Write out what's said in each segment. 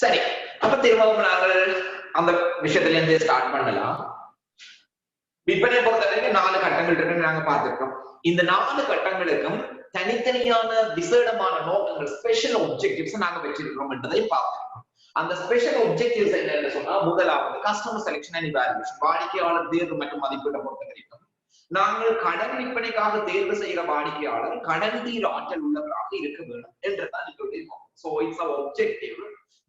சரி, அப்ப திரும்பவும் நாங்கள் அந்த விஷயத்துல இருந்து ஸ்டார்ட் பண்ணலாம். விற்பனை பொறுத்தவரைக்கும் 4 கட்டங்கள் இருக்குன்னு நாங்க பார்த்திருக்கோம். இந்த 4 கட்டங்களுக்கும் தனித்தனியான விசேடமான நோக்கங்கள், ஸ்பெஷல் ஒப்ஜெக்டிவ்ஸ் நாங்க வச்சிருக்கிறோம் என்றதை பார்த்திருக்கோம். அந்த ஸ்பெஷல் ஒப்ஜெக்டிவ்ஸ் என்னன்னு சொன்னா, முதலாவது கஸ்டமர் செலக்ஷன் அண்ட் இவாலுவேஷன், வாடிக்கையாளர் தேர்வு மற்றும் மதிப்பீட்டை பொறுத்தவரைக்கும் நாங்கள் கடன் விற்பனைக்காக தேர்வு செய்கிற வாடிக்கையாளர் கடன் தீர் ஆற்றல் உள்ளவராக இருக்க வேண்டும் என்றுதான் எங்களுடைய நோக்கம். So it's our objective.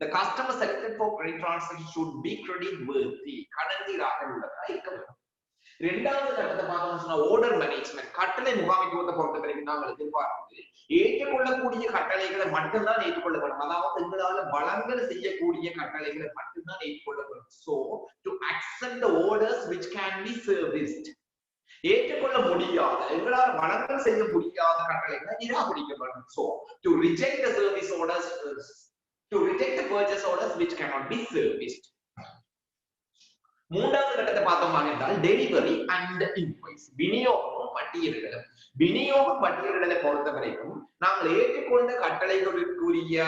The customer selected for credit transaction should be credit worthy. கடன் தீர் ஆற்றல் உள்ளவராக இருக்க வேண்டும். இரண்டாவது கட்டத்தை பார்த்தோம்னு சொன்னா ஆர்டர் மேனேஜ்மெண்ட், கட்டளை முகாமைத்துவத்தை பொறுத்த வரைக்கும் நாங்கள் எதிர்பார்ப்பது ஏற்றுக்கொள்ளக்கூடிய கட்டளைகளை மட்டும்தான் ஏற்றுக்கொள்ளப்படும். அதாவது எங்களால வழங்கல் செய்யக்கூடிய கட்டளைகளை மட்டும்தான் ஏற்றுக்கொள்ளப்படும். So to accept the orders which can be serviced, ஏற்றுக்கொள்ள முடியாத, எங்களால் வழங்கல் செய்ய முடியாத கட்டளைகளை நிராகரிக்கப்படும். So to reject the service orders, to reject the purchase orders which cannot be serviced. மூன்றாவது கட்டத்தை பார்த்தோமா என்றால் டெலிவரி அண்ட் இன்வாய்ஸ், விநியோகம் பட்டியலிடல். விநியோக பட்டியலிடலை பொறுத்த வரைக்கும் நாங்கள் ஏற்றுக்கொண்ட கட்டளைகளுக்குரிய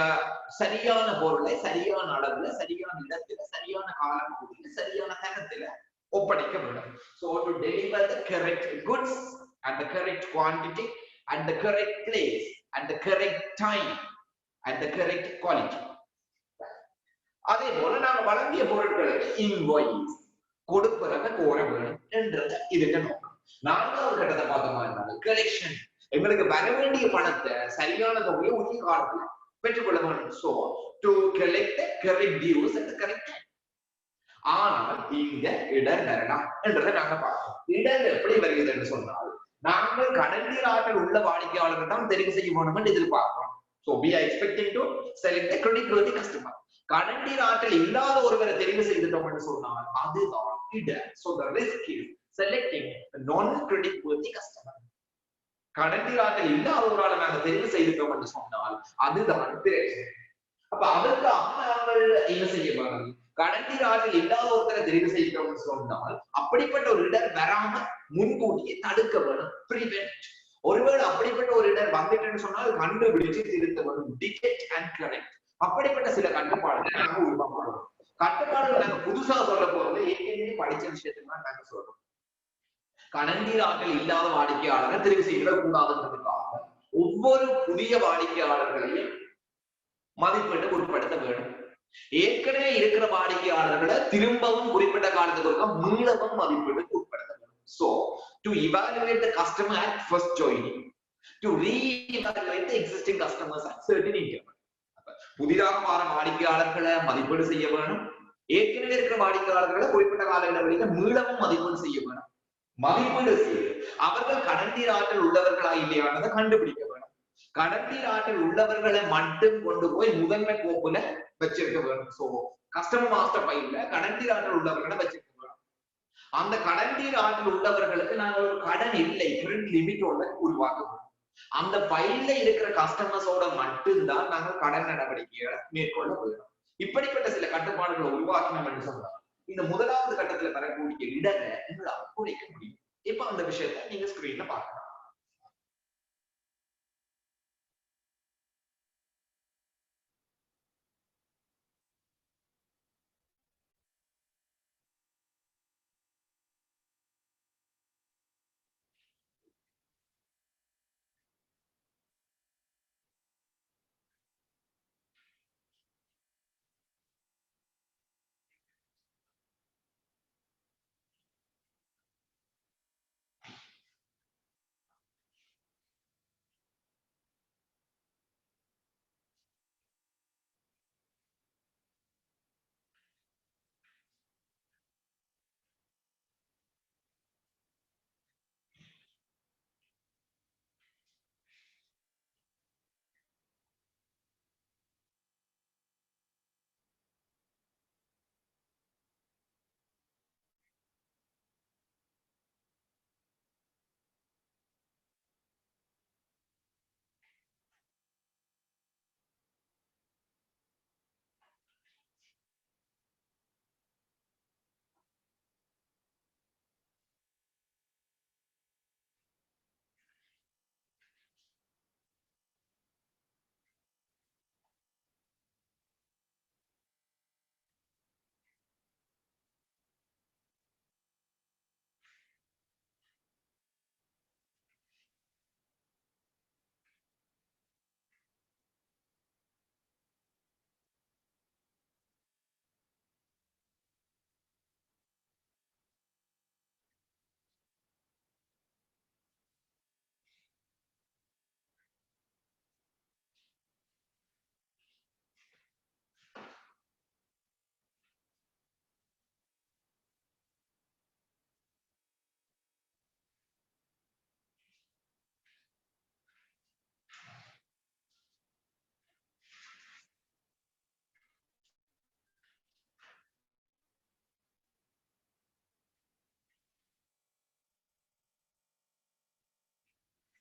சரியான பொருளை சரியான அளவுல, சரியான இடத்துல, சரியான காலப்பகுதியில, சரியான தரத்துல ஒப்படைக்க வேண்டும். So to deliver the correct goods at the correct quantity, at the correct place, at the correct time, at the correct quality. அதே போல நாங்கள் வழங்கிய பொருட்களுக்கு இன்வாய்ஸ், கொடுப்பதாக கோர வேண்டும் என்றது இதுக்கு நோக்கம். நான்காவது கட்டத்தை பார்த்தோமா இருந்தாலும் கலெக்ஷன், எங்களுக்கு வர வேண்டிய பணத்தை சரியான தொகையை உரிய காலத்துல பெற்றுக்கொள்ள வேண்டும். So to collect the correct dues at the correct time. ஆனால் இங்க இடர் வரலாம் என்றதை நாங்க பார்ப்போம். இடர் எப்படி வருகிறது என்று சொன்னால், நாங்கள் கடன் தீர் ஆற்றல் உள்ள வாடிக்கையாளர்கள் தான் தெரிவு செய்ய வேண்டும் என்று எதிர்பார்க்கிறோம். So we are expecting to select the credit worthy customer. கடன் தீர் ஆற்றல் இல்லாத ஒருவரை தெரிவு செய்துட்டோம் என்று சொன்னால் அதுதான் இடர். So the risk is selecting a non credit worthy customer. கடன் தீர் ஆற்றல் இல்லாத ஒருவரை நாங்க தெரிவு செய்துட்டோம் என்று சொன்னால் அதுதான் பிரச்சனை. அப்ப அதற்காக நாங்கள் என்ன செய்ய வேண்டும்? கடன் தீர் ஆற்றல் இல்லாத ஒருத்தரை தெரிவு செய்கிறோம்னு சொன்னால் அப்படிப்பட்ட ஒரு இடர் வராம முன்கூட்டியே தடுக்க வேணும், prevent. ஒருவேளை அப்படிப்பட்ட ஒரு இடர் வந்துட்டுன்னு சொன்னால் கண்டுபிடிச்சு திருத்த வேணும், detect and correct. அப்படிப்பட்ட சில கட்டுப்பாடுகளை நாங்க உருவாக்கணும். கட்டுப்பாடுகள் நாங்க புதுசா சொல்ல போறது ஏற்கனவே படிச்ச விஷயத்துக்கு தான் நாங்க சொல்றோம். கடன் தீர் ஆற்றல் இல்லாத வாடிக்கையாளரை தெரிவு செய்ய கூடாதுன்றதுக்காக ஒவ்வொரு புதிய வாடிக்கையாளர்களையும் மதிப்பீட்டு உட்படுத்த வேண்டும். ஏற்கனவே இருக்கிற வாடிக்கையாளர்களை திரும்பவும் குறிப்பிட்ட காலத்துக்கு மீளவும் மதிப்பீட்டுக்கு உட்படுத்த வேண்டும். So to evaluate the customer at first joining, to re-evaluate the existing customers at certain interval. புதிதாக மாற வாடிக்கையாளர்களை மதிப்பீடு செய்ய வேணும். ஏற்கனவே இருக்கிற வாடிக்கையாளர்களை குறிப்பிட்ட கால இடைவெளியில மீளவும் மதிப்பீடு செய்ய வேணும். மதிப்பீடு செய்து அவர்கள் கடன் தீர் ஆற்றல் உள்ளவர்களா இல்லையானதை கண்டுபிடிக்க வேணும். கடன் தீர் ஆற்றல் உள்ளவர்களை மட்டும் கொண்டு போய் முதன்மை கோப்புல வச்சிருக்க வேணும். சோ கஸ்டமர் மாஸ்டர் ஃபைல்ல கடன் தீர் ஆற்றல் உள்ளவர்களை வச்சிருக்க வேணும். அந்த கடன் தீர் ஆற்றல் உள்ளவர்களுக்கு நாங்கள் ஒரு கடன் இல்லை, கிரெடிட் லிமிட்டோட உருவாக்க வேணும். அந்த ஃபைல்ல இருக்கிற கஸ்டமர்ஸோட மட்டும்தான் நாங்கள் கடன் நடவடிக்கைகளை மேற்கொள்ள வேணும். இப்படிப்பட்ட சில கட்டுப்பாடுகளை உருவாக்கணும் என்று சொன்னால் இந்த முதலாவது கட்டத்துல வரக்கூடிய இடரை எங்களால் குறைக்க முடியும். இப்ப அந்த விஷயத்த நீங்க ஸ்கிரீன்ல பார்க்கலாம்.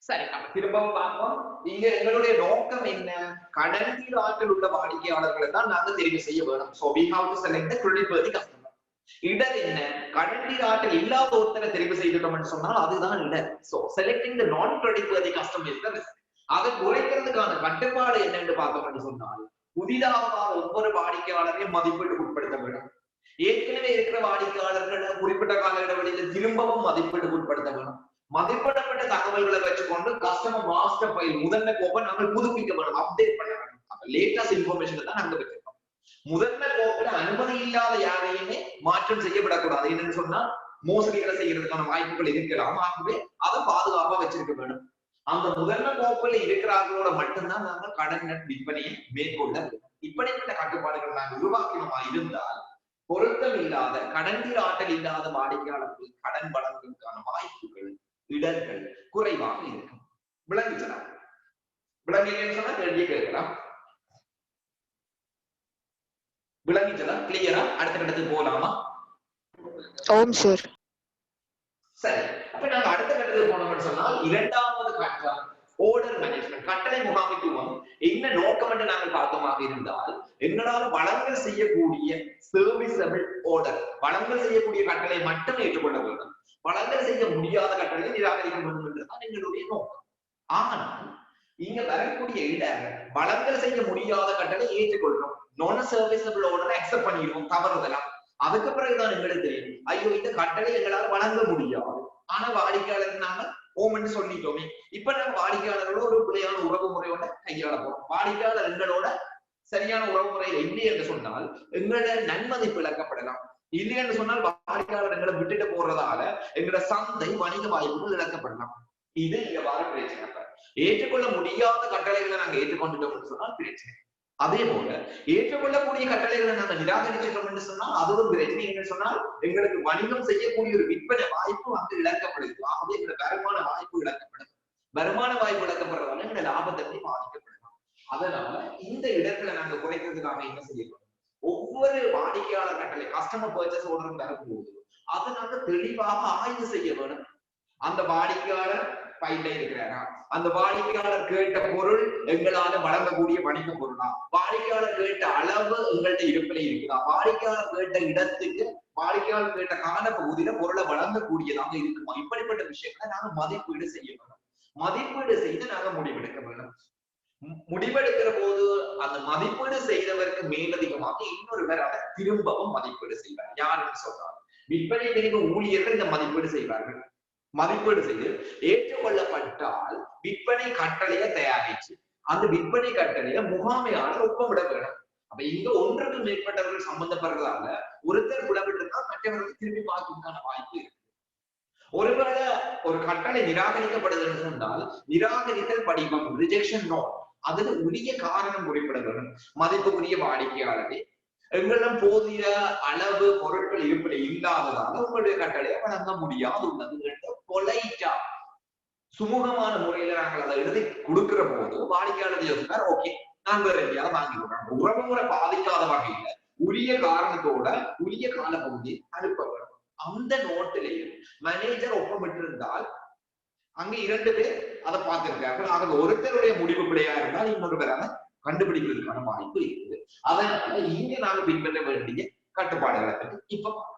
சரி, நம்ம திரும்பவும் பார்ப்போம். இங்க எங்களுடைய நோக்கம் என்ன? கடனில் ஆற்றல் உள்ள வாடிக்கையாளர்களை தான் நாங்க தெரிவு செய்ய வேணும். So we have to select the creditworthy customer. இடர் என்ன? கடனில் ஆற்றல் இல்லாத ஒருத்தரை தெரிவு செய்துட்டோம்னு சொன்னால் அதுதான் இடர். So selecting the non creditworthy customer is the risk. அதை குறைக்கிறதுக்கான கட்டுப்பாடு என்னன்னு பார்த்தோம்னு சொன்னால் புதிதாக ஒவ்வொரு வாடிக்கையாளரையும் மதிப்பீடு உட்படுத்த வேண்டும். ஏற்கனவே இருக்கிற வாடிக்கையாளர்களை குறிப்பிட்ட கால இடைவெளியில் திரும்பவும் மதிப்பீடு உட்படுத்த வேண்டும். மதிப்பிடப்பட்ட தகவல்களை வச்சுக்கொண்டு கஸ்டமர் மாஸ்டர் ஃபைல் முதன்மை கோப்பை நாங்கள் புதுப்பிக்க வேண்டும், அப்டேட் பண்ண வேண்டும். லேட்டஸ்ட் இன்ஃபர்மேஷன் தான் நாங்க வச்சிருக்கோம். முதன்மை கோப்பில் அனுமதி இல்லாத யாரையுமே மாற்றம் செய்யப்படக்கூடாது. என்னன்னு சொன்னா மோசடிகளை செய்யறதுக்கான வாய்ப்புகள் இருக்கலாம். ஆகவே அதை பாதுகாப்பா வச்சிருக்க வேண்டும். அந்த முதன்மை கோப்பில் இருக்கிறார்களோட மட்டும்தான் நாங்கள் கடன் விற்பனையை மேற்கொள்ள வேண்டும். இப்படிப்பட்ட கட்டுப்பாடுகள் நாங்கள் உருவாக்கணுமா இருந்தால் பொருத்தம் இல்லாத கடன் ஆற்றல் இல்லாத வாடிக்கையாளர்கள் கடன் வழங்குவதற்கான வாய்ப்புகள் இடர்கள் குறைவாக இருக்கும். விளங்குச்சலாம் விளங்கிக்கன்னு சொன்னா கேள்வியே கேட்கலாம். விளங்கிச்சலாம் கிளியரா? அடுத்த கட்டத்துக்கு போகலாமா? ஓம் சார். சரி, அப்ப நாங்க அடுத்த கட்டத்துக்கு போனோம்னு சொன்னால் இரண்டாவது கட்டம் ஓர்டர் மேனேஜ்மெண்ட், கட்டளை முகாமைத்துவம். என்ன நோக்கம் என்று நாங்கள் பார்த்தோமாக இருந்தால் எங்களால் வழங்கல் செய்யக்கூடிய சர்வீசபிள் ஓர்டர், வழங்கல் செய்யக்கூடிய கட்டளை மட்டும் ஏற்றுக்கொள்ள வேண்டும். வழங்கல் செய்ய முடியாத கட்டளை நிராகரிக்க வேண்டும் என்றுதான் எங்களுடைய நோக்கம். ஆனால் இங்க வரக்கூடிய இடர் வழங்கல் செய்ய முடியாத கட்டளை ஏற்றுக்கொள்றோம், நான் சர்வீசபிள் ஓர்டரை அக்செப்ட் பண்ணிடுவோம் தவறுதலாம். அதுக்கு பிறகுதான் எங்களுக்கு தெரியும், ஐயோ இந்த கட்டளை எங்களால் வழங்க முடியாது. ஆனா வாடிக்கையாளருக்கு நாங்க ஓமென்னு சொல்லிட்டோமே. இப்ப நாங்க வாடிக்கையாளர்களோட ஒரு பிள்ளையான உறவு முறையோட கையாள போறோம். வாடிக்கையாளர் எங்களோட சரியான உறவு முறையில் இல்லை என்று சொன்னால் எங்களோட நன்மதிப்பு இழக்கப்படலாம். இல்லை என்று சொன்னால் வாடிக்கையாளர் எங்களை விட்டுட்டு போறதால எங்களோட சந்தை வணிக வாய்ப்புகள் இழக்கப்படலாம். இது எவ்வாறு பிரச்சனை? ஏற்றுக்கொள்ள முடியாத கட்டளைகளை நாங்க ஏற்றுக்கொண்டுட்டோம் சொன்னால் பிரச்சனை. அதே போல ஏற்றுக்கொள்ளக்கூடிய கட்டளைகளை நாங்க நிராகரிச்சிட்டோம் என்று சொன்னால் அதுவும் பிரச்சனை. என்று சொன்னால் எங்களுக்கு வணிகம் செய்யக்கூடிய ஒரு விற்பனை வாய்ப்பு அங்கு இழக்கப்படுது. ஆகவே எங்களோட வருமான வாய்ப்பு இழக்கப்படும். வருமான வாய்ப்பு இழக்கப்படுறதால எங்களோட லாபத்தை பாதிக்கப்படலாம். அதனால இந்த இடத்துல நாங்க குறைக்கிறதுக்காக என்ன செய்யணும்? ஒவ்வொரு வாடிக்கையாளர் கட்டளை கஸ்டமர் பர்ச்சேஸ் ஆர்டர் வரும்போது அதை நாங்க தெளிவாக ஆய்வு செய்ய வேணும். அந்த வாடிக்கையாளர் பையில இருக்கிறாரா? அந்த வாடிக்கையாளர் கேட்ட பொருள் எங்களால வழங்கக்கூடிய வணிக பொருளா? வாடிக்கையாளர் கேட்ட அளவு எங்கள்கிட்ட இருப்பில இருக்குதா? வாடிக்கையாளர் கேட்ட இடத்துக்கு வாடிக்கையாளர் கேட்ட கால பகுதியில பொருளை வழங்கக்கூடியதாக இருக்குமா? இப்படிப்பட்ட விஷயங்களை நாங்க மதிப்பீடு செய்ய வேணும். மதிப்பீடு செய்து நாங்க முடிவெடுக்க வேணும். முடிவெடுக்கிற போது அந்த மதிப்பீடு செய்தவருக்கு மேலதிகமாக இன்னொருவர் அதை திரும்பவும் மதிப்பீடு செய்வார். யாருன்னு சொல்றாரு? விற்பனை பிரிவு ஊழியர்கள் இந்த மதிப்பீடு செய்வார்கள். மதிப்பீடு செய்து ஏற்றுக்கொள்ளப்பட்டால் விற்பனை கட்டளையை தயாரிச்சு அந்த விற்பனை கட்டளையை முகாமையாளர் ஒப்பமிட வேணும். அப்ப இங்க ஒன்றுக்கு மேற்பட்டவர்கள் சம்பந்தப்படுறதால ஒருத்தர் விடவிட்டிருந்தா மற்றவர்கள் திரும்பி பார்ப்பதற்கான வாய்ப்பு இருக்கு. ஒருவேளை ஒரு கட்டளை நிராகரிக்கப்படுதுன்னு சொன்னால் நிராகரித்தல் படிவம் ரிஜெக்ஷன் நோட் அதுல உரிய காரணம் குறிப்பிட வேண்டும். மதிப்புக்குரிய வாடிக்கையாளரே, எங்களிடம் போதிய அளவு பொருட்கள் இருப்பில் இல்லாததால உங்களுடைய கட்டளையை வழங்க முடியாது உள்ளது. பொலைட்டா சுமூகமான முறையில நாங்கள் அதை எழுதி கொடுக்கிற போது வாடிக்கையாளர் யோசிப்பார், ஓகே நான் வேற எங்கேயாவது வாங்கி கொடுக்குறோம். உறவு முறை பாதிக்காத வகையில உரிய காரணத்தோட உரிய காலப்பகுதி அனுப்ப வேண்டும். அந்த நோட்டிலேயே மேனேஜர் ஒப்பமிட்டு இருந்தால் அங்க 2 பேர் அதை பார்த்திருக்கார்கள். ஆக ஒருத்தருடைய முடிவு பிழையா இருந்தால் இன்னொருவர் அதை கண்டுபிடிக்கிறதுக்கான வாய்ப்பு இருக்குது. அதனால இங்க நாங்க பின்பற்ற வேண்டிய கட்டுப்பாடுகளை பற்றி இப்ப பார்க்கலாம்.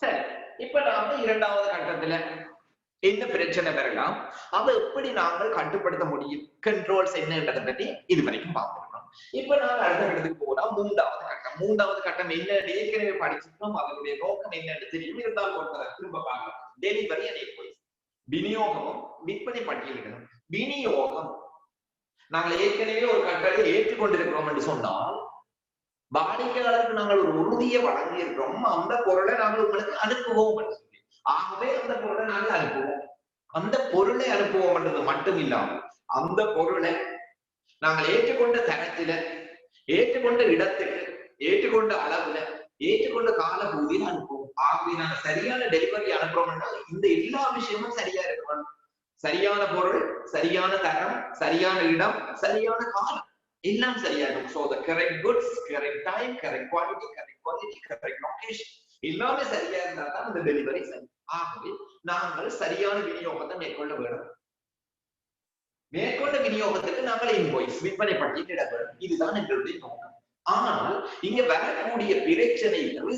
சரி, இப்ப நாம இரண்டாவது கட்டத்துல என்ன பிரச்சனை வரலாம், அதை எப்படி நாங்கள் கட்டுப்படுத்த முடியும், கண்ட்ரோல்ஸ் என்னன்றதை பற்றி இது வரைக்கும் பார்த்துருக்கோம். இப்ப நாங்க அடுத்த கட்டத்துக்கு போனா மூன்றாவது கட்டம். மூன்றாவது கட்டம் என்ன ஏற்கனவே படிச்சிருக்கோம், அதனுடைய நோக்கம் என்னன்னு தெரியும், இருந்தாலும் ஒரு தடவை திரும்ப பார்க்கலாம். டெலிவரி அண்ட் இன்வாய்ஸ், விநியோகமும் விற்பனை பட்டியலிடணும். விநியோகம் நாங்கள் ஏற்கனவே ஒரு கட்டளை ஏற்றுக்கொண்டிருக்கிறோம் என்று சொன்னால், வாடிக்கையாளருக்கு நாங்கள் ஒரு உறுதியை வழங்கி இருக்கிறோம், அந்த பொருளை நாங்கள் உங்களுக்கு அனுப்புவோம் என்று சொல்லி. ஆகவே அந்த பொருளை நாங்கள் அனுப்புவோம். அந்த பொருளை அனுப்புவோம் என்றது மட்டும் இல்லாமல், அந்த பொருளை நாங்கள் ஏற்றுக்கொண்ட தரத்தில, ஏற்றுக்கொண்ட இடத்துக்கு, ஏற்றுக்கொண்ட அளவுல, ஏற்றுக்கொண்ட கால பகுதியில் அனுப்புவோம். ஆகவே நாங்க சரியான டெலிவரி அனுப்புறோம்னா இந்த எல்லா விஷயமும் சரியா இருக்கணும். சரியான பொருள், சரியான தரம், சரியான இடம், சரியான காலம், எல்லாம் சரியா இருக்கும். So the correct goods, correct time, correct quality, correct location, எல்லாமே சரியா இருந்தா தான் அந்த டெலிவரி சரி. ஆகவே நாங்கள் சரியான விநியோகத்தை மேற்கொள்ள வேண்டும். மேற்கொண்ட விநியோகத்துக்கு நாங்கள் இன்வாய்ஸ், விற்பனை பட்டியலிட வேண்டும். இதுதான் எங்களுடைய நோக்கம். ஆனால் இங்க வரக்கூடிய பிரச்சனைகள்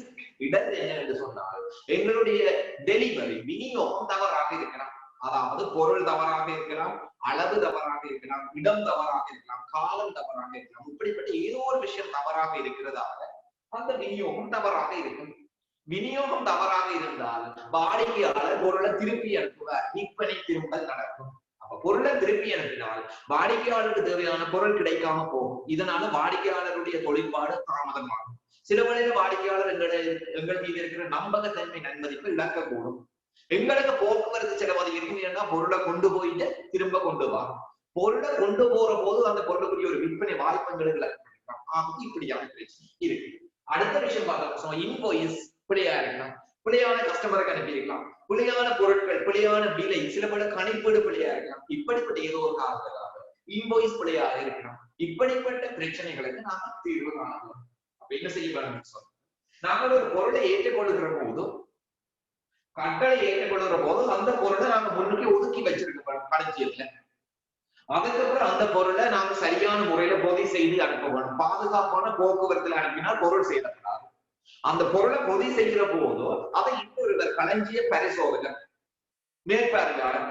இடர் என்ன என்று சொன்னால், எங்களுடைய டெலிவரி விநியோகம் தவறாக இருக்கலாம். அதாவது பொருள் தவறாக இருக்கலாம், அளவு தவறாக இருக்கலாம், இடம் தவறாக இருக்கலாம், காலம் தவறாக இருக்கலாம். இப்படிப்பட்ட ஏதோ ஒரு விஷயம் தவறாக இருக்கிறதால அந்த விநியோகம் தவறாக இருக்கும். விநியோகம் தவறாக இருந்தால் வாடிக்கையாளர் பொருளை திருப்பி அனுப்புவார், விற்பனை திரும்பல் நடக்கும். அப்ப பொருளை திருப்பி அனுப்பினால் வாடிக்கையாளருக்கு தேவையான பொருள் கிடைக்காம போகும். இதனால வாடிக்கையாளருடைய தொழிற்பாடு தாமதமாகும். சில வேளையில வாடிக்கையாளர் எங்கள் மீது இருக்கிற நம்பகத்தன்மை நன்மதிப்பு இழக்கக்கூடும். எங்களுக்கு போக்குவரத்து செலவு அதிகரிக்கும். ஏன்னா பொருளை கொண்டு போயிட்டு திரும்ப கொண்டு வா, பொருளை கொண்டு போற போது அந்த பொருளுக்குரிய ஒரு விற்பனை வாய்ப்புகளுக்கு இழக்கலாம். ஆகும் இப்படியான பிரச்சனை இருக்கு. அடுத்த விஷயம் பார்த்தோம், இன்வாய்ஸ் பிழையா இருக்கலாம், பிழையான கஸ்டமருக்கு அனுப்பியிருக்கலாம், பிழையான பொருட்கள், பிழையான விலை, சில பல கணிப்பீடு பிழையா இருக்கலாம். இப்படிப்பட்ட ஏதோ ஒரு காரணங்களாக இன்வாய்ஸ் பிழையாக இருக்கலாம். இப்படிப்பட்ட பிரச்சனைகளுக்கு நாம தீர்வு காணலாம். அப்ப என்ன செய்ய வேண்டும் சொன்ன, நாங்கள் ஒரு பொருளை ஏற்றுக்கொள்கிற போதும், கட்டளை ஏற்றுக்கொள்கிற போது அந்த பொருளை நாங்க முன்னுக்கு ஒதுக்கி வச்சிருக்கோம் களஞ்சியத்துல. அதுக்கப்புறம் அந்த பொருளை நாங்க சரியான முறையில பொதி செய்து அனுப்ப வேணும். பாதுகாப்பான போக்குவரத்துல அனுப்பினால் பொருள் செய்யப்படாது. அந்த பொருளை பொதி செய்கிற போதோ அதை இன்னொருவர் களஞ்சிய பரிசோதனை மேற்பார்வையாளர்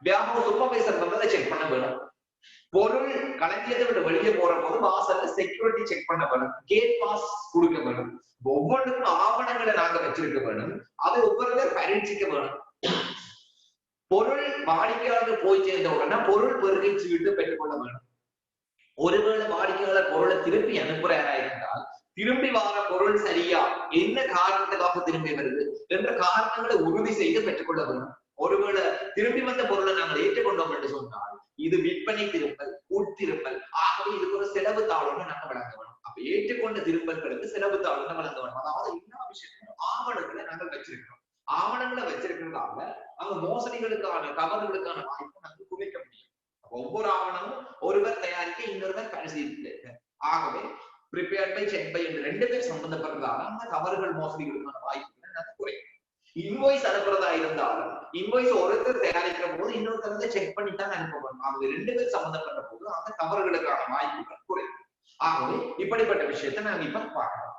வியாபார சூப்பர்வைசர் வந்து அதை செக் பண்ண வேணும். பொருள் களஞ்சியத்தை விட்டு வெளியே போற போது வாசல்ல செக்யூரிட்டி செக் பண்ண வேணும், கேட் பாஸ் கொடுக்க வேணும். ஒவ்வொன்றுக்கும் ஆவணங்களை நாங்க வச்சிருக்க வேணும். அதை ஒவ்வொருவர் பரீட்சிக்க வேணும். பொருள் வாடிக்கையாளர் போய் சேர்ந்த உடனே பொருள் பெருகை சீட்டு பெற்றுக்கொள்ள வேணும். ஒருவேளை வாடிக்கையாளர் பொருளை திருப்பி அனுப்புறாரா இருந்தால் திரும்பி வர பொருள் சரியா, என்ன காரணத்துக்காக திரும்பி வருது என்ற காரணங்களை உறுதி செய்து பெற்றுக்கொள்ள வேணும். ஒருவேளை திரும்பி வந்த பொருளை நாங்கள் ஏற்றுக்கொண்டோம் என்று சொன்னால் இது விற்பனை திரும்பல், உட்திரும்பல். ஆகவே இதுக்கு ஒரு செலவு தாழ்வுன்னு நாங்க வழங்க வேணும். அப்ப ஏற்றுக்கொண்ட திரும்பல்களுக்கு செலவு தாழ்வுன்னு வழங்க வேணும். அதாவது எல்லா விஷயத்தையும் ஆவணங்களை நாங்கள் வச்சிருக்கிறோம். ஆவணங்களை வச்சிருக்கிறதால அங்க மோசடிகளுக்கான, தவறுகளுக்கான வாய்ப்பை நாங்கள் குறைக்க முடியும். ஒவ்வொரு ஆவணமும் ஒருவர் தயாரிக்க இன்னொருவர் பரிசீலிக்க. ஆகவே ப்ரிப்பேர்ட் பை, செக் பை என்று ரெண்டு பேர் சம்பந்தப்படுறதால அந்த தவறுகள், மோசடிகளுக்கான வாய்ப்புகளை நாங்கள் குறைக்கும். இன்வாய்ஸ் அனுப்புறதா இருந்தாலும் இன்வாய்ஸ் ஒருத்தர் தயாரிக்கிற போது இன்னொருத்தர் செக் பண்ணித்தான் அனுப்பணும். ஆகவே ரெண்டு பேர் சம்பந்தப்பட்ட போது அந்த தவறுகளுக்கான வாய்ப்புகள் குறைக்கும். ஆகவே இப்படிப்பட்ட விஷயத்தை நாங்க இப்ப பார்க்கலாம்.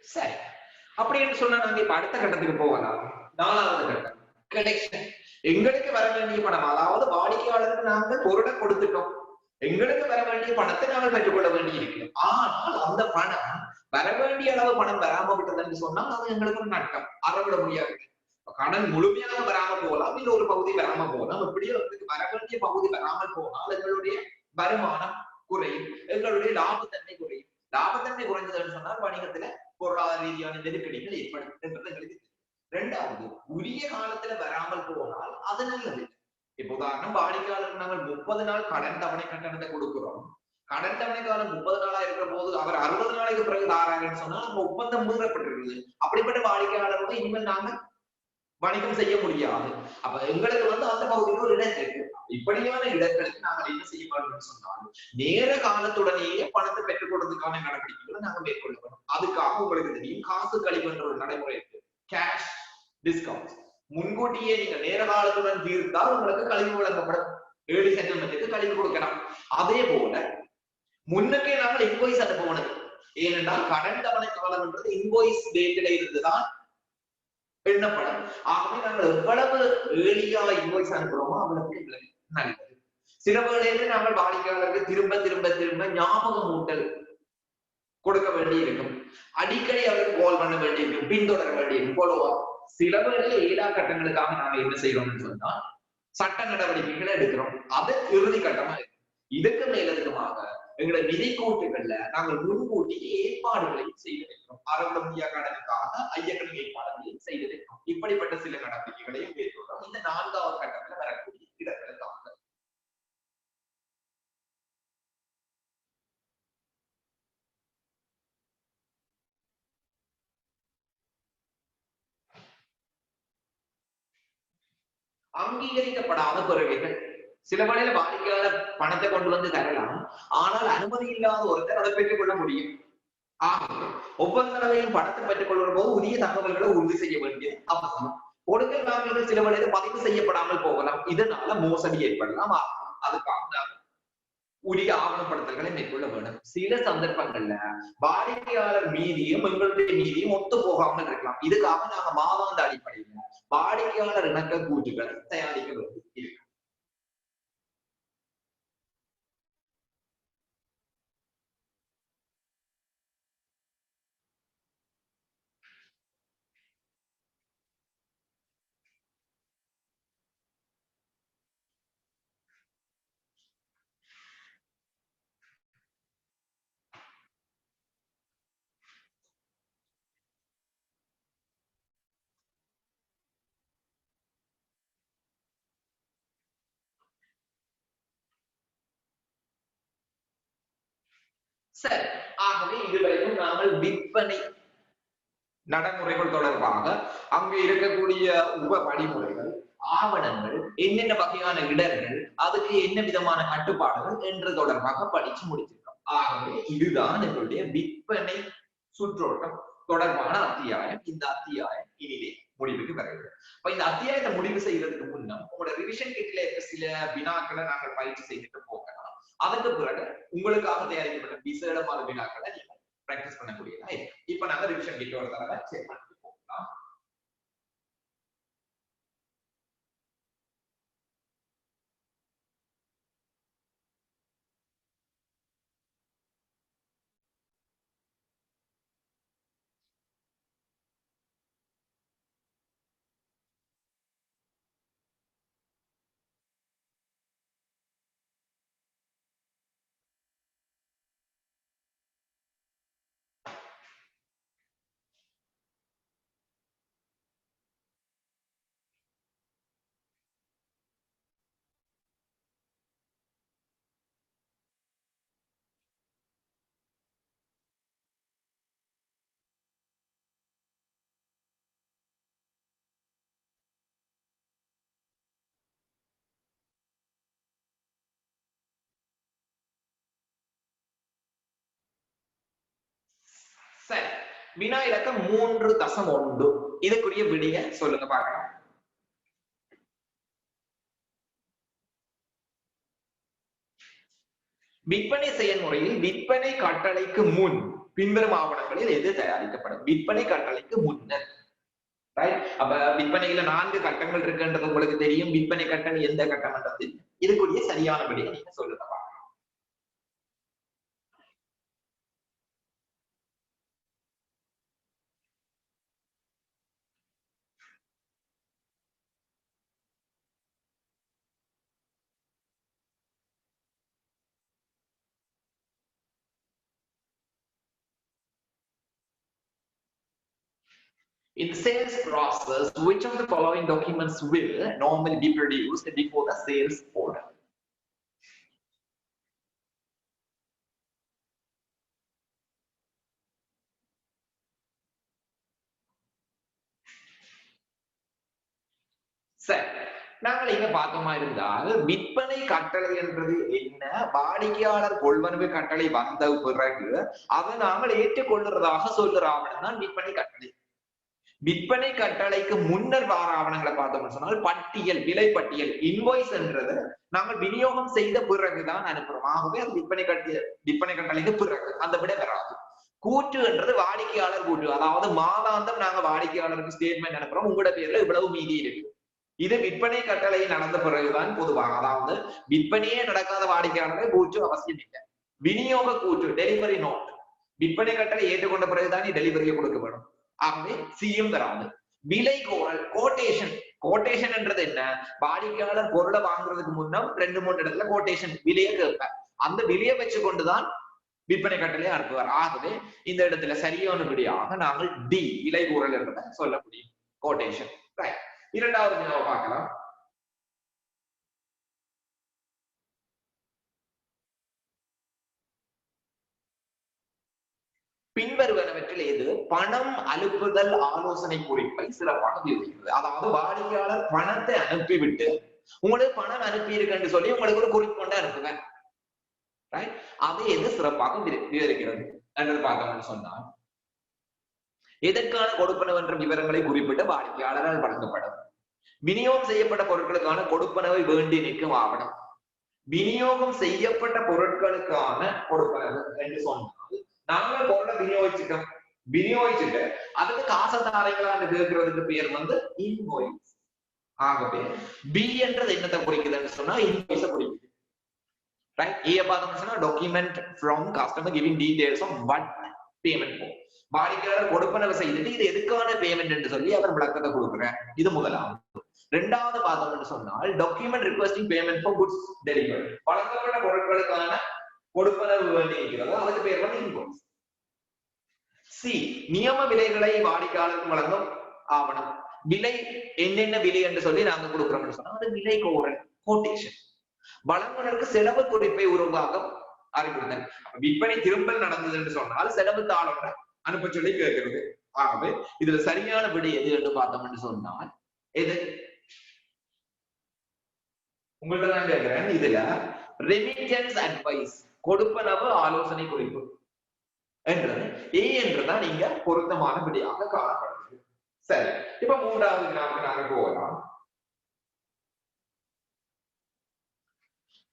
சரி, அப்படின்னு சொன்னா நாங்க இப்ப அடுத்த கட்டத்துக்கு போகலாம். 4வது கட்டம் கலெக்ஷன். எங்களுக்கு வர வேண்டிய பணம், அதாவது வாடிக்கையாளருக்கு நாங்கள் பொருளை கொடுத்துட்டோம், எங்களுக்கு வர வேண்டிய பணத்தை நாங்கள் பெற்றுக்கொள்ள வேண்டி இருக்கு. ஆனால் அந்த பணம் வர வேண்டிய அளவு பணம் வராம விட்டது என்று சொன்னால் அது எங்களுக்கு ஒரு நட்டம், அறவிட முடியாது. கடன் முழுமையாக வராம போகலாம், இல்ல ஒரு பகுதி வராம போகலாம். இப்படியே வர வேண்டிய பகுதி வராமல் போனால் எங்களுடைய வருமானம் குறையும், எங்களுடைய லாபத்தன்மை குறையும். லாபத்தன்மை குறைஞ்சதுன்னு சொன்னால் வணிகத்துல பொருளாதார ரீதியான நெருக்கடிகள் ஏற்படும் என்றது எங்களுக்கு. 2வது, உரிய காலத்துல வராமல் போனால் அது நல்லது. இப்ப உதாரணம், வாடிக்கையாளருக்கு நாங்கள் 30 நாள் கடன் தவணை கட்டணத்தை கொடுக்கிறோம். கடன் தவணை காலம் 30 நாளா இருக்கிற போது அவர் 60 நாளைக்கு பிறகு தாராங்கன்னு சொன்னா நம்ம ஒப்பந்தம் மீறப்பட்டிருக்குது. அப்படிப்பட்ட வாடிக்கையாளரோட இனிமேல் நாங்க வணிகம் செய்ய முடியாது. அப்ப எங்களுக்கு அந்த பகுதியில் ஒரு இடம் இருக்கு. இப்படியான இடங்களுக்கு நாங்கள் என்ன செய்ய வேண்டும் சொன்னாலும் நேர காலத்துடனேயே பணத்தை பெற்றுக் கொடுறதுக்கான நடவடிக்கைகளை நாங்கள் மேற்கொள்ள வேண்டும். அதுக்காக உங்களுக்கு தெரியும், காசு கழிவு என்ற ஒரு நடைமுறை இருக்கு, கேஷ் டிஸ்கவுண்ட். முன்கூட்டியே நீங்க நேர காலத்துடன் தீர்த்தால் உங்களுக்கு கழிவு வழங்கப்படும், ஏர்லி செட்டில்மெண்ட்டுக்கு கழிவு கொடுக்கலாம். அதே போல முன்னக்கே நாங்கள் இன்வாய்ஸ் அனுப்பணும். ஏனென்றால் கடன் தவணை காலம் என்றது இன்வாய்ஸ் டேட்டில இருந்துதான் எண்ணப்படும். ஆகவே நாங்கள் எவ்வளவு ஏர்லியா இன்வாய்ஸ் அனுப்புறோமோ அவளுக்கு நல்லது. சில வேளையில நாங்கள் வாடிக்கையாளருக்கு திரும்ப திரும்ப திரும்ப ஞாபகம் ஊட்டல் கொடுக்க வேண்டி இருக்கும், அடிக்கடி அவருக்கு கால் பண்ண வேண்டி இருக்கும், பின்தொடர வேண்டி இருக்கும், ஃபாலோவா. சில வேளையில ஏடா கட்டங்களுக்காக நாங்க என்ன செய்யறோம்னு சொன்னா சட்ட நடவடிக்கைகளை எடுக்கிறோம். அது இறுதி கட்டமா இருக்கு. இதுக்கு மேலதிகமாக எங்களுடைய நிதி கூட்டுகள்ல நாங்கள் முன்கூட்டி ஏற்பாடுகளையும் செய்து வைக்கிறோம். அறவிட முடியாத கடனுக்காக ஐயக்கணி ஏற்பாடுகளையும் செய்து வைக்கிறோம். இப்படிப்பட்ட சில நடவடிக்கைகளையும் மேற்கொள்றோம் இந்த 4வது கட்டத்துல வரக்கூடிய இடங்களுக்காக. அங்கீகரிக்கப்படாத குறைகள். சில வேளையில வாடிக்கையாளர் பணத்தை கொண்டு வந்து தரலாம், ஆனால் அனுமதி இல்லாத ஒருத்தர் அதை பெற்றுக் கொள்ள முடியும். ஆகவே ஒவ்வொரு தடவையும் பணத்தை பெற்றுக் கொள்ளும் போது உரிய தகவல்களை உறுதி செய்ய வேண்டியது அவசியம். கொடுக்கல் வாங்கல்கள் சில வேளையில பதிவு செய்யப்படாமல் போகலாம், இதனால மோசடி ஏற்படலாம். அதுக்காக உரிய ஆவணப்படுத்தல்களை மேற்கொள்ள வேண்டும். சில சந்தர்ப்பங்கள்ல வாடிக்கையாளர் மீதியும் எங்களுடைய மீதியும் ஒத்து போகாமல் இருக்கலாம். இதுக்காக நாங்க மாதாந்த அடிப்படையில் வாடிக்கையாளர் இணக்க கூற்றுகளை தயாரிக்க வேண்டி இருக்கு. சரி, ஆகவே இதுவரைக்கும் நாங்கள் விற்பனை நடைமுறைகள் தொடர்பாக அங்கு இருக்கக்கூடிய உப வழிமுறைகள், ஆவணங்கள், என்னென்ன வகையான இடர்கள், அதுக்கு என்ன விதமான கட்டுப்பாடுகள் என்று தொடர்பாக படிச்சு முடிச்சிருக்கோம். ஆகவே இதுதான் எங்களுடைய விற்பனை சுற்றோட்டம் தொடர்பான அத்தியாயம். இந்த அத்தியாயம் இனிதே முடிவுக்கு வருகிறது. அப்ப இந்த அத்தியாயத்தை முடிவு செய்யறதுக்கு முன்னம் உங்களோட ரிவிஷன் கிட்ல இருக்க சில வினாக்களை நாங்கள் பயிற்சி செய்துட்டு போகலாம். அதுக்கு பிறகு உங்களுக்காக தயாரிக்கப்பட்ட விசேடமான வினாக்களை நீங்க பிராக்டிஸ் பண்ணக்கூடியதா இருக்கு. இப்ப நாங்க ரிவிஷன் கிட்ட ஒரு தடவை செக் பண்ணிட்டு போகலாம். சரி, வினா இலக்கம் 3.1 இதுக்குரிய விடிய சொல்லுங்க பாக்கலாம். விற்பனை செயல்முறையில் விற்பனை கட்டளைக்கு முன் பின்வரும் ஆவணங்களில் எது தயாரிக்கப்படும்? விற்பனை கட்டளைக்கு முன்னர். அப்ப விற்பனையில 4 கட்டங்கள் இருக்குன்றது உங்களுக்கு தெரியும். விற்பனை கட்டளை எந்த கட்டம் இதுக்குரிய சரியான விடையை நீங்க சொல்லுங்க. In the sales process, which of the following documents will normally be produced before the sales order? சரி, நாங்கள் இங்க பார்த்தோமா இருந்தால் விற்பனை கட்டளை என்றது என்ன? வாடிக்கையாளர் கொள்வனவு கட்டளை வந்த பிறகு அதை நாங்கள் ஏற்றுக்கொள்ளுறதாக சொல்லுற ஆவணம் தான் விற்பனை கட்டளை. விற்பனை கட்டளைக்கு முன்னர் வார ஆவணங்களை பார்த்தோம்னு சொன்னால் பட்டியல், விலை பட்டியல், இன்வாய்ஸ் என்றது நாங்கள் விநியோகம் செய்த பிறகுதான் அனுப்புறோம். ஆகவே அது விற்பனை கட்டளைக்கு பிறகு அந்த விட வராது. கூற்று என்றது வாடிக்கையாளர் கூற்று, அதாவது மாதாந்தம் நாங்க வாடிக்கையாளருக்கு ஸ்டேட்மெண்ட் அனுப்புறோம், உங்களோட பேர்ல இவ்வளவு மீதி இருக்கு. இது விற்பனை கட்டளை நடந்த பிறகுதான் பொதுவாக, அதாவது விற்பனையே நடக்காத வாடிக்கையாளரை கூற்று அவசியம் இல்லை. விநியோக கூற்று, டெலிவரி நோட், விற்பனை கட்டளை ஏற்றுக்கொண்ட பிறகுதான் டெலிவரியை கொடுக்க வேணும். ஆகவே சியும் வராது. விலை கோரல், கோட்டேஷன். கோட்டேஷன் என்றது என்ன? வாடிக்கையாளர் பொருளை வாங்குறதுக்கு முன்னம் 2-3 இடத்துல கோட்டேஷன் விலையை கேட்பார். அந்த விலையை வச்சு கொண்டுதான் விற்பனை கட்டளை அனுப்புவார். ஆகவே இந்த இடத்துல சரியான விடையாக நாங்கள் டி, விலை கூறல் என்றதை சொல்ல முடியும். கோட்டேஷன். ரைட். இரண்டாவது வினாவை பார்க்கலாம். பின்வருவனவற்றில் எது பணம் அனுப்புதல் ஆலோசனை குறிப்பை சிறப்பாக விவரிக்கிறது? அதாவது வாடிக்கையாளர் பணத்தை அனுப்பிவிட்டு உங்களுக்கு பணம் அனுப்பி இருக்குன்னு சொல்லி உங்களுக்கு ஒரு குறிப்பு கொண்டு அனுப்புவேன். அதை எது சிறப்பாக விவரிக்கிறது என்று பார்த்தோம்னு சொன்னால், எதற்கான கொடுப்பனவு என்ற விவரங்களை குறிப்பிட்டு வாடிக்கையாளரால் வழங்கப்படும். விநியோகம் செய்யப்பட்ட பொருட்களுக்கான கொடுப்பனவை வேண்டி நிற்கும் ஆவணம். விநியோகம் செய்யப்பட்ட பொருட்களுக்கான கொடுப்பனவு என்று சொன்னால், நாங்க பொருளை விநியோகிச்சுட்டு அதுக்கு காசை தாரீங்களான்னு கேட்கறதுக்கு பேர் இன்வாய்ஸ். ஆகவே பி என்றது என்னத்தை குறிக்குதுன்னு சொன்னா இன்வாய்ஸை குறிக்குது. ரைட். ஏ பார்த்தோம்னு சொன்னா document from customer giving details of what payment for. வாடிக்கையாளர் கொடுப்பனவு செய்துட்டு இது எதுக்கான பேமெண்ட் என்று சொல்லி அவர் விளக்கத்தை கொடுக்குறேன். இது முதலாவது. இரண்டாவது பார்த்தோம்னு சொன்னால் document requesting payment for goods delivery. வழங்கப்பட்ட பொருட்களுக்கான கொடுப்பனவு வேண்டி இருக்கிறது, அதுக்கு பேர் இன்வாய்ஸ். சி, நியம விலைகளை வாடிக்கையாளருக்கு வழங்கும் ஆவணம். விலை என்னென்ன விலை என்று சொல்லி நாங்க கொடுக்குறோம்னு சொன்னா அது விலை கோரல், கோட்டேஷன். வழங்குனருக்கு செலவு குறிப்பை உருவாக்கம் அறிவுறுத்தல். விற்பனை திரும்பல் நடந்தது என்று சொன்னால் செலவு தாளோட அனுப்ப சொல்லி கேட்கிறது. ஆகவே இதுல சரியான விடை எது என்று பார்த்தோம்னு சொன்னால் எது உங்கள்ட்ட நான் கேட்கிறேன். இதுல ரெமிட்டன்ஸ் அட்வைஸ், கொடுப்பனவு ஆலோசனை குறிப்பு என்றது ஏ என்றுதான் நீங்க பொருத்தமான விடையாக காணப்படுது. சரி, இப்ப மூன்றாவது வினாவுக்கு நாங்க போகலாம்.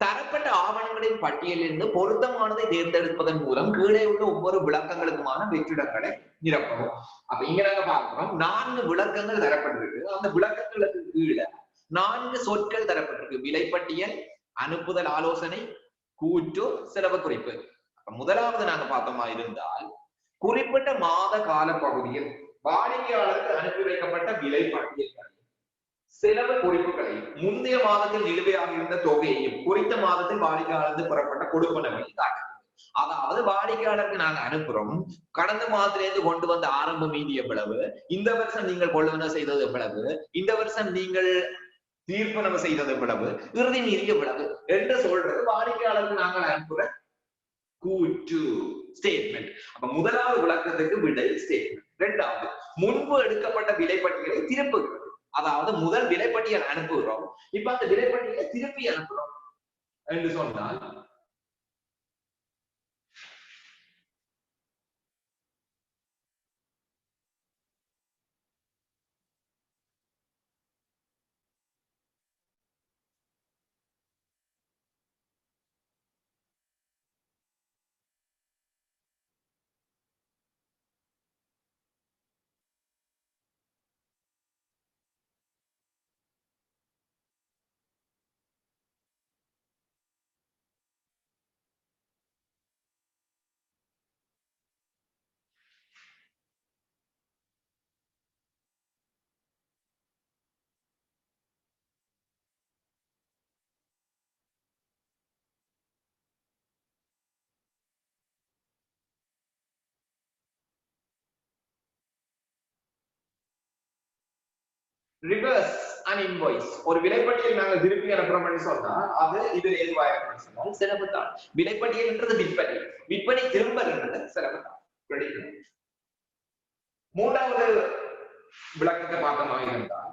தரப்பட்ட ஆவணங்களின் பட்டியலிருந்து பொருத்தமானதை தேர்ந்தெடுப்பதன் மூலம் கீழே உள்ள ஒவ்வொரு விளக்கங்களுக்குமான வெற்றிடங்களை நிரப்பவும். அப்ப இங்க நாங்க பார்க்கிறோம் 4 விளக்கங்கள் தரப்பட்டிருக்கு. அந்த விளக்கங்களுக்கு கீழே 4 சொற்கள் தரப்பட்டிருக்கு. விலைப்பட்டியல், அனுப்புதல் ஆலோசனை, கூற்று, செலவு குறிப்பு. முதலாவது நாங்க பார்த்தோமா இருந்தால், குறிப்பிட்ட மாத கால பகுதியில் வாடிக்கையாளருக்கு அனுப்பி வைக்கப்பட்ட விலைப்பட்டியல்கள், செலவு குறிப்புகளை, முந்தைய மாதத்தில் நிலுவையாக இருந்த தொகையையும் குறித்த மாதத்தில் வாடிக்கையாளருக்கு பெறப்பட்ட கொடுப்பனவை காட்டுது. அதாவது வாடிக்கையாளருக்கு நாங்க அனுப்புறோம், கடந்த மாதத்திலிருந்து கொண்டு வந்த ஆரம்ப மீதி எவ்வளவு, இந்த வருஷம் நீங்கள் கொள்வனவு செய்தது எவ்வளவு, இந்த வருஷம் நீங்கள் தீர்ப்பனவு செய்தது எவ்வளவு, இறுதி மீதி எவ்வளவு என்று சொல்றது வாடிக்கையாளருக்கு நாங்கள் அனுப்புற கூற்று, ஸ்டேட்மெண்ட். அப்ப முதலாவது விளக்கத்துக்கு விடை ஸ்டேட்மெண்ட். இரண்டாவது, முன்பு எடுக்கப்பட்ட விலைப்பட்டியலை திருப்புகிறது. அதாவது முதல் விலைப்பட்டியல் அனுப்புகிறோம், இப்ப அந்த விலைப்பட்டியலை திருப்பி அனுப்புறோம் என்று சொன்னால் ரிவர்ஸ் அண்ட் இன்வாய்ஸ். ஒரு விலைப்பட்டியல் நாங்கள் திருப்பி அனுப்புறோம்னு சொன்னா அது இதுல எதுவா இருக்கும்னு சொன்னால் செலவு தான். விலைப்பட்டியல்ன்றது விற்பனை, விற்பனை திரும்பல்ன்றது செலவு தான். மூன்றாவது விளக்கத்தை பார்த்தமாக இருந்தால்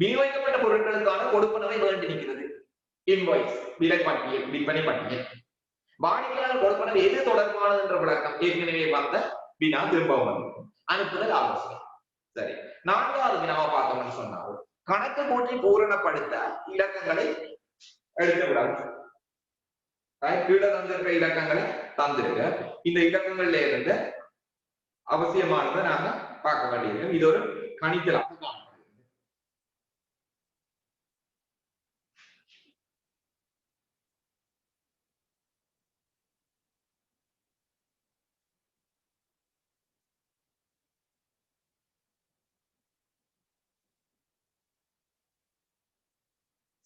விநியோகிக்கப்பட்ட பொருட்களுக்கான கொடுப்பனவை வேண்டி நிற்கிறது. இன்வாய்ஸ் விலைப்பட்டியல், விற்பனை பட்டியல். வாடிக்கையாளர் கொடுப்பனவு எது தொடர்பானது என்ற விளக்கம் ஏற்கனவே வந்த வினா திரும்பவும் வந்து அனுப்புதல் ஆலோசனை. சரி, நான்காவது வினாவை பார்த்தோம்னு சொன்னால் கணக்கு கூட்டி பூரணப்படுத்த இலக்கங்களை எடுத்து விடாது. கீழே தந்திருக்கிற இலக்கங்களை தந்திருக்க இந்த இலக்கங்கள்ல இருந்து அவசியமானதை நாங்க பார்க்க வேண்டியிருக்கோம். இது ஒரு கணித்தலாக காணப்படுகிறது.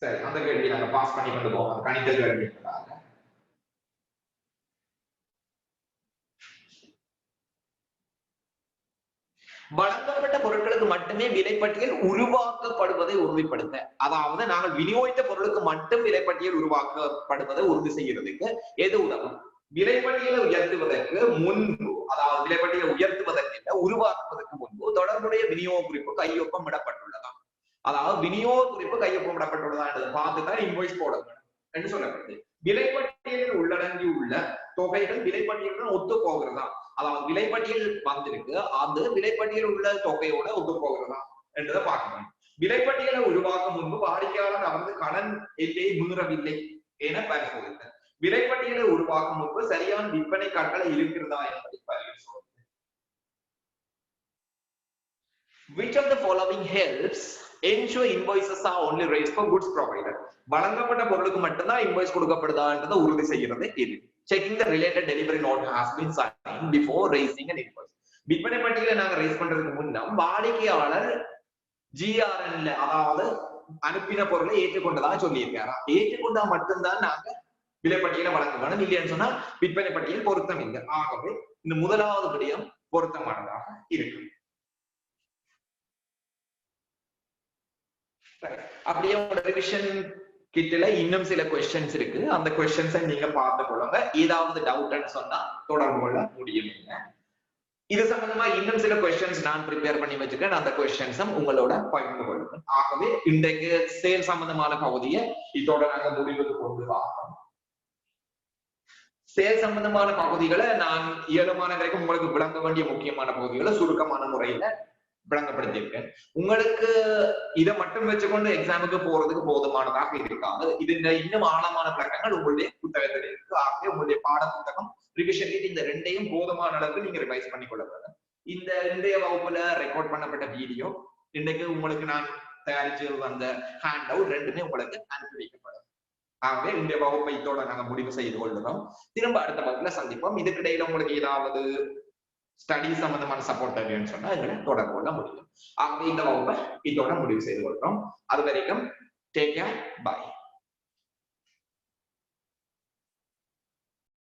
சரி, அந்த கேள்வியை நாங்க பாஸ் பண்ணி கொண்டு போவோம். கணிதல் கேள்வி என்பதாக வழங்கப்பட்ட பொருட்களுக்கு மட்டுமே விலைப்பட்டியல் உருவாக்கப்படுவதை உறுதிப்படுத்த, அதாவது நாங்கள் விநியோகித்த பொருளுக்கு மட்டும் விலைப்பட்டியல் உருவாக்கப்படுவதை உறுதி செய்யறதுக்கு எது உதவும்? விலைப்பட்டியலை உயர்த்துவதற்கு முன்பு, அதாவது விலைப்பட்டியலை உயர்த்துவதற்கு உருவாக்குவதற்கு முன்பு தொடர்புடைய விநியோக குறிப்பு கையொப்பம் விடப்பட்டுள்ளதா? அதாவது விநியோக குறிப்பு கையொப்பம் விடப்பட்டுள்ளதா என்றதை பார்த்துதான் இன்வாய்ஸ் போட வேண்டும் என்று சொல்லப்படுது. விலைப்பட்டியலில் உள்ளடங்கியுள்ள தொகைகள் விலைப்பட்டியலுடன் ஒத்து போகிறதா? அதாவது விலைப்பட்டியல் வந்திருக்கு, அந்த விலைப்பட்டியல் உள்ள தொகையோட ஒத்து போகிறதா என்றதை பார்க்கணும். விலைப்பட்டியலை உருவாக்கும் முன்பு வாடிக்கையாளர் அவரது கடன் எல்லையை மீறவில்லை என பரிசோதித்தார். விலைப்பட்டியலை உருவாக்கும் முன்பு சரியான விற்பனை கட்டளை இருக்கிறதா என்பதை பரிசோதித்தார். Which of the following helps ensure invoices are only raised for goods provided? வழங்கப்பட்ட பொருளுக்கு மட்டும்தான் இன்வாய்ஸ் கொடுக்கப்படுதான்றதை உறுதி செய்யறது இது. Checking the related delivery note has been signed before raising an invoice. விற்பனை பட்டியலை நாங்க ரைஸ் பண்றதுக்கு முன்னம் வாடிக்கையாளர் GRN அதாவது அனுப்பின பொருளை ஏற்றுக்கொண்டதா சொல்லியிருக்காரா? ஏற்றுக்கொண்டா மட்டும்தான் நாங்க விலைப்பட்டியலை வழங்க வேணும். இல்லைன்னு சொன்னா விற்பனை பட்டியல் பொருத்தம் இல்லை. ஆகவே இந்த முதலாவது விடயம் பொருத்தமானதாக இருக்கு. அப்படியே உங்களோட ரிவிஷன் கிட்டல இன்னும் சில கொஸ்டின்ஸ் இருக்கு. அந்த கொஸ்டின்ஸை நீங்க பார்த்து கொள்ளுங்க. ஏதாவது டவுட்னு சொன்னா தொடர்பு கொள்ள முடியும். இது சம்பந்தமா இன்னும் சில கொஸ்டின்ஸ் நான் ப்ரிப்பேர் பண்ணி வச்சிருக்கேன். அந்த கொஸ்டின்ஸும் உங்களோட பகிர்ந்து கொள்ளுங்க. ஆகவே இன்றைக்கு சேல் சம்பந்தமான பகுதியை இதோட நாங்க முடிவுக்கு கொண்டு வரோம். சேல் சம்பந்தமான பகுதிகளை நான் இயலுமான வரைக்கும் உங்களுக்கு விளங்க வேண்டிய முக்கியமான பகுதிகளை சுருக்கமான முறையில விளங்கப்படுத்தியிருக்கேன். உங்களுக்கு இதை மட்டும் வச்சுக்கொண்டு எக்ஸாமுக்கு போறதுக்கு போதுமானதாக இருக்காது. இது இன்னும் ஆழமான விளக்கங்கள் உங்களுடைய புத்தகத்தில் இருக்கு. ஆகவே உங்களுடைய பாட புத்தகம் ரிவிஷன் இந்த ரெண்டையும் போதுமான அளவுக்கு நீங்க ரிவைஸ் பண்ணி கொள்ள வேண்டும். இந்த இன்றைய வகுப்புல ரெக்கார்ட் பண்ணப்பட்ட வீடியோ, இன்னைக்கு உங்களுக்கு நான் தயாரிச்சு வந்த ஹேண்ட் அவுட் ரெண்டுமே உங்களுக்கு அனுப்பி வைக்கப்படும். ஆகவே இன்றைய வகுப்பை இதோட நாங்க முடிவு செய்து கொள்ளுறோம். திரும்ப அடுத்த வகுப்புல சந்திப்போம். இதுக்கிடையில உங்களுக்கு ஏதாவது ஸ்டடி சம்பந்தமான சப்போர்ட் தேவைன்னு சொன்னா எங்களை தொடர்பு கொள்ள முடியும். ஆகவே இந்த வகுப்பை இதோட முடிவு செய்து கொள்றோம். அது வரைக்கும் டேக் கேர், பாய்.